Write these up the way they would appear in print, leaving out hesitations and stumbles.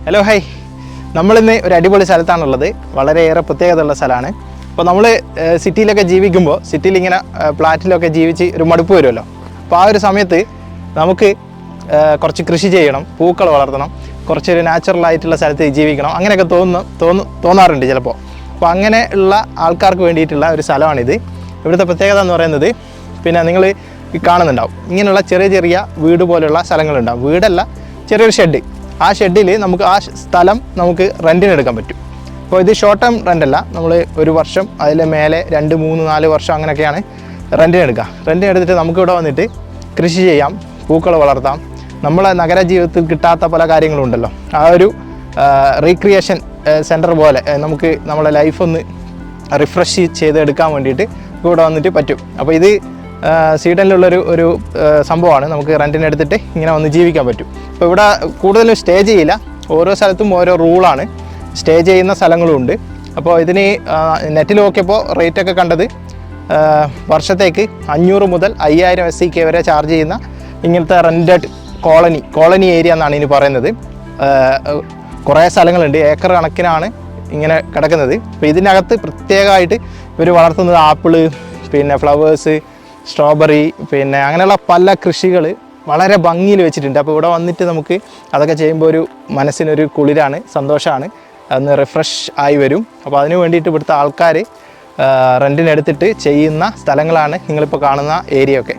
Hello hi, നമ്മളിന്ന് ഒരു അടിപൊളി സ്ഥലത്താണുള്ളത്. വളരെയേറെ പ്രത്യേകതയുള്ള സ്ഥലമാണ്. അപ്പോൾ നമ്മൾ സിറ്റിയിലൊക്കെ ജീവിക്കുമ്പോൾ സിറ്റിയിലിങ്ങനെ ഫ്ലാറ്റിലൊക്കെ ജീവിച്ച് ഒരു മടുപ്പ് വരുമല്ലോ. അപ്പോൾ ആ ഒരു സമയത്ത് നമുക്ക് കുറച്ച് കൃഷി ചെയ്യണം, പൂക്കൾ വളർത്തണം, കുറച്ചൊരു നാച്ചുറലായിട്ടുള്ള സ്ഥലത്ത് ജീവിക്കണം, അങ്ങനെയൊക്കെ തോന്നാറുണ്ട് ചിലപ്പോൾ. അപ്പോൾ അങ്ങനെ ഉള്ള ആൾക്കാർക്ക് വേണ്ടിയിട്ടുള്ള ഒരു സ്ഥലമാണിത്. ഇവിടുത്തെ പ്രത്യേകത എന്ന് പറയുന്നത്, പിന്നെ നിങ്ങൾ കാണുന്നുണ്ടാവും ഇങ്ങനെയുള്ള ചെറിയ ചെറിയ വീട് പോലെയുള്ള സ്ഥലങ്ങളുണ്ടാവും. വീടല്ല, ചെറിയൊരു ഷെഡ്. ആ ഷെഡിൽ നമുക്ക് ആ സ്ഥലം നമുക്ക് റെൻറ്റിന് എടുക്കാൻ പറ്റും. അപ്പോൾ ഇത് ഷോർട്ട് ടേം റെൻ്റല്ല, നമ്മൾ ഒരു വർഷം അതിൽ മേലെ 2, 3, 4 വർഷം അങ്ങനെയൊക്കെയാണ് റെൻറ്റിന് എടുക്കുക. റെൻറ്റിന് എടുത്തിട്ട് നമുക്കിവിടെ വന്നിട്ട് കൃഷി ചെയ്യാം, പൂക്കൾ വളർത്താം. നമ്മളെ നഗര ജീവിതത്തിൽ കിട്ടാത്ത പല കാര്യങ്ങളുണ്ടല്ലോ, ആ ഒരു റീക്രിയേഷൻ സെൻറ്റർ പോലെ നമുക്ക് നമ്മളെ ലൈഫ് ഒന്ന് റിഫ്രഷ് ചെയ്തെടുക്കാൻ വേണ്ടിയിട്ട് ഇവിടെ വന്നിട്ട് പറ്റും. അപ്പോൾ ഇത് സ്വീഡനിലുള്ളൊരു സംഭവമാണ്. നമുക്ക് റെൻറ്റിന് എടുത്തിട്ട് ഇങ്ങനെ വന്ന് ജീവിക്കാൻ പറ്റും. അപ്പോൾ ഇവിടെ കൂടുതലും സ്റ്റേ ചെയ്യില്ല, ഓരോ സ്ഥലത്തും ഓരോ റൂളാണ്. സ്റ്റേ ചെയ്യുന്ന സ്ഥലങ്ങളുമുണ്ട്. അപ്പോൾ ഇതിന് നെറ്റിൽ നോക്കിയപ്പോൾ റേറ്റൊക്കെ കണ്ടത് വർഷത്തേക്ക് 500 മുതൽ 5000 SEK വരെ ചാർജ് ചെയ്യുന്ന ഇങ്ങനത്തെ റെൻറ്റഡ് കോളനി ഏരിയ എന്നാണ് ഇനി പറയുന്നത്. കുറേ സ്ഥലങ്ങളുണ്ട്, ഏക്കർ കണക്കിനാണ് ഇങ്ങനെ കിടക്കുന്നത്. അപ്പോൾ ഇതിനകത്ത് പ്രത്യേകമായിട്ട് ഇവർ വളർത്തുന്നത് ആപ്പിള്, പിന്നെ ഫ്ലവേഴ്സ്, സ്ട്രോബെറി, പിന്നെ അങ്ങനെയുള്ള പല കൃഷികൾ വളരെ ഭംഗിയിൽ വെച്ചിട്ടുണ്ട്. അപ്പോൾ ഇവിടെ വന്നിട്ട് നമുക്ക് അതൊക്കെ ചെയ്യുമ്പോൾ ഒരു മനസ്സിനൊരു കുളിരാണ്, സന്തോഷമാണ്, അന്ന് റിഫ്രഷ് ആയി വരും. അപ്പോൾ അതിന് വേണ്ടിയിട്ട് ഇവിടുത്തെ ആൾക്കാർ റെൻറ്റിനെടുത്തിട്ട് ചെയ്യുന്ന സ്ഥലങ്ങളാണ് നിങ്ങളിപ്പോൾ കാണുന്ന ഏരിയ ഒക്കെ.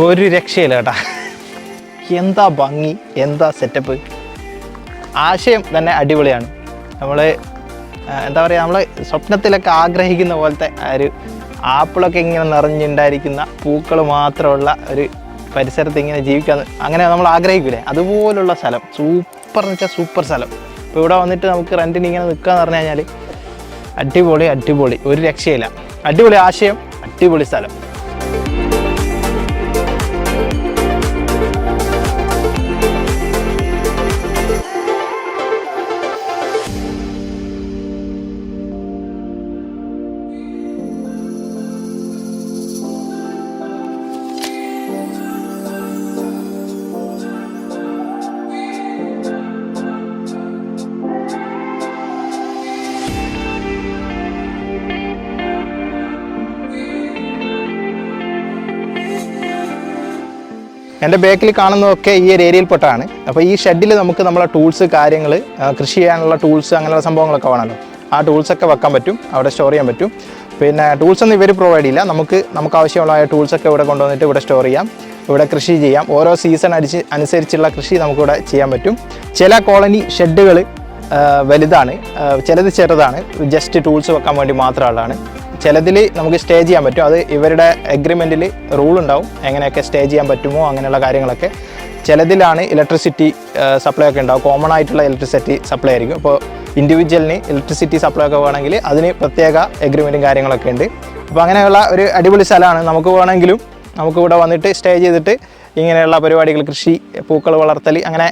ഒരു രക്ഷയില്ല കേട്ടാ. എന്താ ഭംഗി, എന്താ സെറ്റപ്പ്, ആശയം തന്നെ അടിപൊളിയാണ്. നമ്മൾ എന്താ പറയുക, നമ്മൾ സ്വപ്നത്തിലൊക്കെ ആഗ്രഹിക്കുന്ന പോലത്തെ ഒരു ആപ്പിളൊക്കെ ഇങ്ങനെ നിറഞ്ഞുണ്ടായിരിക്കുന്ന പൂക്കൾ മാത്രമുള്ള ഒരു പരിസരത്ത് ഇങ്ങനെ ജീവിക്കാൻ അങ്ങനെ നമ്മൾ ആഗ്രഹിക്കില്ലേ, അതുപോലുള്ള സ്ഥലം. സൂപ്പർ എന്ന് വെച്ചാൽ സൂപ്പർ സ്ഥലം. ഇപ്പോൾ ഇവിടെ വന്നിട്ട് നമുക്ക് റെൻറ്റിന് ഇങ്ങനെ നിൽക്കുക എന്ന് പറഞ്ഞു കഴിഞ്ഞാൽ അടിപൊളി അടിപൊളി, ഒരു രക്ഷയില്ല. അടിപൊളി ആശയം, അടിപൊളി സ്ഥലം. എൻ്റെ ബാക്കിൽ കാണുന്നതൊക്കെ ഈ ഒരു ഏരിയയിൽപ്പെട്ടാണ്. അപ്പോൾ ഈ ഷെഡിൽ നമുക്ക് നമ്മളെ ടൂൾസ്, കാര്യങ്ങൾ, കൃഷി ചെയ്യാനുള്ള ടൂൾസ്, അങ്ങനെയുള്ള സംഭവങ്ങളൊക്കെ വേണമല്ലോ. ആ ടൂൾസൊക്കെ വെക്കാൻ പറ്റും, അവിടെ സ്റ്റോർ ചെയ്യാൻ പറ്റും. പിന്നെ ടൂൾസൊന്നും ഇവർ പ്രൊവൈഡ് ചെയ്യില്ല. നമുക്ക് ആവശ്യമുള്ള ടൂൾസൊക്കെ ഇവിടെ കൊണ്ടുവന്നിട്ട് ഇവിടെ സ്റ്റോർ ചെയ്യാം, ഇവിടെ കൃഷി ചെയ്യാം. ഓരോ സീസൺ അനുസരിച്ചുള്ള കൃഷി നമുക്കിവിടെ ചെയ്യാൻ പറ്റും. ചില കോളനി ഷെഡുകൾ വലുതാണ്, ചിലത് ചെറുതാണ്, ജസ്റ്റ് ടൂൾസ് വെക്കാൻ വേണ്ടി മാത്രമുള്ളതാണ്. ചിലതിൽ നമുക്ക് സ്റ്റേ ചെയ്യാൻ പറ്റും. അത് ഇവരുടെ എഗ്രിമെൻറ്റിൽ റൂൾ ഉണ്ടാവും, എങ്ങനെയൊക്കെ സ്റ്റേ ചെയ്യാൻ പറ്റുമോ അങ്ങനെയുള്ള കാര്യങ്ങളൊക്കെ. ചിലതിലാണ് ഇലക്ട്രിസിറ്റി സപ്ലൈ ഒക്കെ ഉണ്ടാവും, കോമൺ ആയിട്ടുള്ള ഇലക്ട്രിസിറ്റി സപ്ലൈ ആയിരിക്കും. അപ്പോൾ ഇൻഡിവിജ്വലിന് ഇലക്ട്രിസിറ്റി സപ്ലൈ ഒക്കെ വേണമെങ്കിൽ അതിന് പ്രത്യേക എഗ്രിമെൻറ്റും കാര്യങ്ങളൊക്കെ ഉണ്ട്. അപ്പോൾ അങ്ങനെയുള്ള ഒരു അടിപൊളി സ്ഥലമാണ്. നമുക്ക് വേണമെങ്കിലും നമുക്കിവിടെ വന്നിട്ട് സ്റ്റേ ചെയ്തിട്ട് ഇങ്ങനെയുള്ള പരിപാടികൾ, കൃഷി, പൂക്കൾ വളർത്തൽ, അങ്ങനെ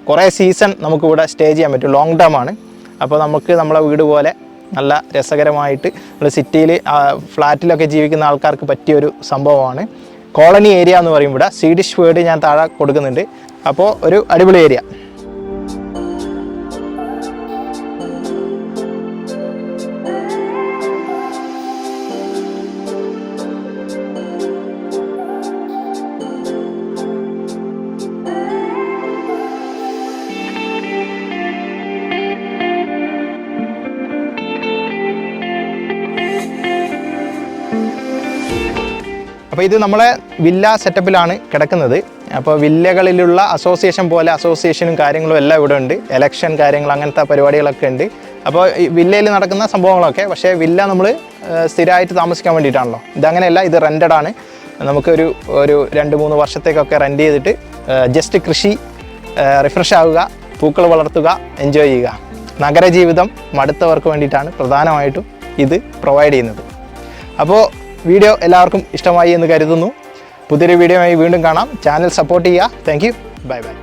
കുറേ സീസൺ നമുക്കിവിടെ സ്റ്റേ ചെയ്യാൻ പറ്റും. ലോങ് ടേം ആണ്. അപ്പോൾ നമുക്ക് നമ്മളെ വീട് പോലെ നല്ല രസകരമായിട്ട് നമ്മൾ സിറ്റിയിൽ ഫ്ലാറ്റിലൊക്കെ ജീവിക്കുന്ന ആൾക്കാർക്ക് പറ്റിയൊരു സംഭവമാണ്. കോളനി ഏരിയ എന്ന് പറയും. ഇവിടെ സ്വീഡിഷ് വേർഡ് ഞാൻ താഴെ കൊടുക്കുന്നുണ്ട്. അപ്പോൾ ഒരു അടിപൊളി ഏരിയ. അപ്പോൾ ഇത് നമ്മളെ വില്ല സെറ്റപ്പിലാണ് കിടക്കുന്നത്. അപ്പോൾ വില്ലകളിലുള്ള അസോസിയേഷൻ പോലെ അസോസിയേഷനും കാര്യങ്ങളും എല്ലാം ഇവിടെ ഉണ്ട്. എലക്ഷൻ കാര്യങ്ങൾ, അങ്ങനത്തെ പരിപാടികളൊക്കെ ഉണ്ട്. അപ്പോൾ ഈ വില്ലയിൽ നടക്കുന്ന സംഭവങ്ങളൊക്കെ. പക്ഷേ വില്ല നമ്മൾ സ്ഥിരമായിട്ട് താമസിക്കാൻ വേണ്ടിയിട്ടാണല്ലോ. ഇതങ്ങനെയല്ല, ഇത് റെൻറ്റഡ് ആണ്. നമുക്കൊരു 2-3 വർഷത്തേക്കൊക്കെ റെൻറ്റ് ചെയ്തിട്ട് ജസ്റ്റ് കൃഷി, റിഫ്രഷ് ആവുക, പൂക്കൾ വളർത്തുക, എൻജോയ് ചെയ്യുക. നഗരജീവിതം മടുത്തവർക്ക് വേണ്ടിയിട്ടാണ് പ്രധാനമായിട്ടും ഇത് പ്രൊവൈഡ് ചെയ്യുന്നത്. അപ്പോൾ വീഡിയോ എല്ലാവർക്കും ഇഷ്ടമായി എന്ന് കരുതുന്നു. പുതിയൊരു വീഡിയോയുമായി വീണ്ടും കാണാം. ചാനൽ സപ്പോർട്ട് ചെയ്യുക. Thank you. Bye bye.